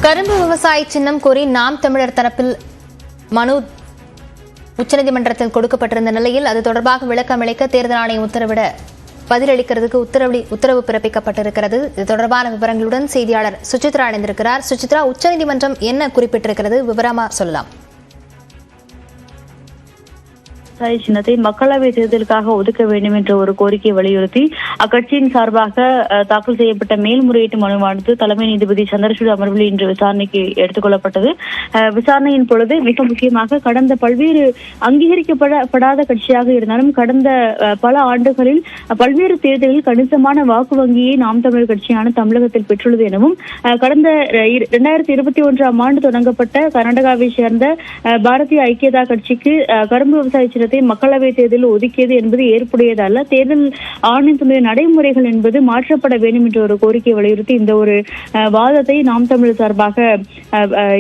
கரும்பு விவசாய சின்னம் கோரி நாம் தமிழர் தரப்பில் மனு உச்சநீதிமன்றத்தில் கொடுக்கப்பட்டிருந்த நிலையில் அது தொடர்பாக விளக்கம் அளிக்க தேர்தல் ஆணையம் உத்தரவிட பதிலளிக்கிறதுக்கு உத்தரவு பிறப்பிக்கப்பட்டிருக்கிறது. இது தொடர்பான விவரங்களுடன் செய்தியாளர் சுசித்ரா இணைந்திருக்கிறார். சுசித்ரா, உச்சநீதிமன்றம் என்ன குறிப்பிட்டிருக்கிறது, விவரமா சொல்லலாம். சின்னத்தை மக்களவை தேர்தலுக்காக ஒதுக்க வேண்டும் என்ற ஒரு கோரிக்கையை வலியுறுத்தி அக்கட்சியின் சார்பாக தாக்கல் செய்யப்பட்ட மேல்முறையீட்டு மனுவானது தலைமை நீதிபதி சந்திரசூட் அமர்வில் இன்று விசாரணைக்கு எடுத்துக் கொள்ளப்பட்டது. விசாரணையின் பொழுது மிக முக்கியமாக கடந்த பல்வேறு அங்கீகரிக்கப்படாத கட்சியாக இருந்தாலும் கடந்த பல ஆண்டுகளில் பல்வேறு தேர்தலில் கணிசமான வாக்கு வங்கியை நாம் தமிழர் கட்சியான தமிழகத்தில் பெற்றுள்ளது எனவும் கடந்த 2021ஆம் ஆண்டு தொடங்கப்பட்ட கர்நாடகாவை சேர்ந்த பாரதிய ஐக்கியதா கட்சிக்கு கரும்பு விவசாய மக்களவை தேர்தலில் ஒதுக்கியது என்பது ஏற்புடையதல்ல, தேர்தல் ஆணையத்தினுடைய நடைமுறைகள் என்பது மாற்றப்பட வேண்டும் என்ற ஒரு கோரிக்கை வலியுறுத்தி இந்த ஒரு வாதத்தை நாம் தமிழர் சார்பாக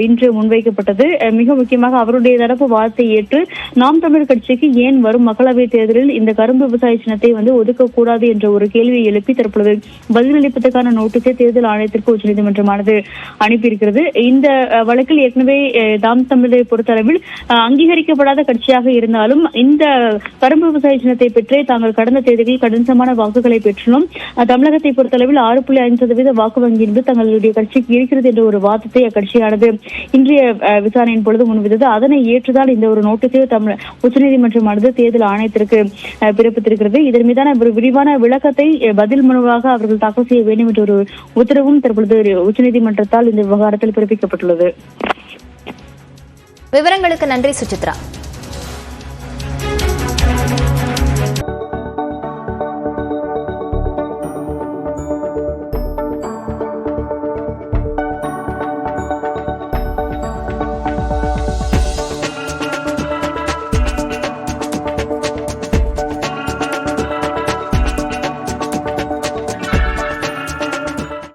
இன்று முன்வைக்கப்பட்டது. மிக முக்கியமாக அவருடைய தரப்பு வாதத்தை ஏற்று நாம் தமிழர் கட்சிக்கு ஏன் வரும் மக்களவை தேர்தலில் இந்த கரும்பு விவசாய சின்னத்தை ஒதுக்கக்கூடாது என்ற ஒரு கேள்வியை எழுப்பி தற்பொழுது பதிலளிப்பதற்கான நோட்டீஸை தேர்தல் ஆணையத்திற்கு உச்சநீதிமன்றமானது அனுப்பியிருக்கிறது. இந்த வழக்கில் ஏற்கனவே நாம் தமிழரை பொறுத்தளவில் அங்கீகரிக்கப்படாத கட்சியாக இருந்தாலும் இந்த கரும்பு விவசாய சின்னத்தை பெற்றே தாங்கள் கடந்த தேர்தலில் கணிசமான வாக்குகளை பெற்றுள்ளோம், தமிழகத்தை பொறுத்தளவில் 6.5% வாக்கு வங்கி என்பது தங்களுடைய கட்சிக்கு இருக்கிறது என்ற ஒரு வாதத்தை அக்கட்சியானது இன்றைய விசாரணையின் பொழுது முன்வைத்தது. அதனை ஏற்றுதான் இந்த ஒரு நோட்டீஸை உச்சநீதிமன்றமானது தேர்தல் ஆணையத்திற்கு பிறப்பித்திருக்கிறது. இதன் மீதான ஒரு விரிவான விளக்கத்தை பதில் மனுவாக அவர்கள் தாக்கல் செய்ய வேண்டும் என்ற ஒரு உத்தரவும் தற்பொழுது உச்சநீதிமன்றத்தால் இந்த விவகாரத்தில் பிறப்பிக்கப்பட்டுள்ளது. விவரங்களுக்கு நன்றி சுசித்ரா.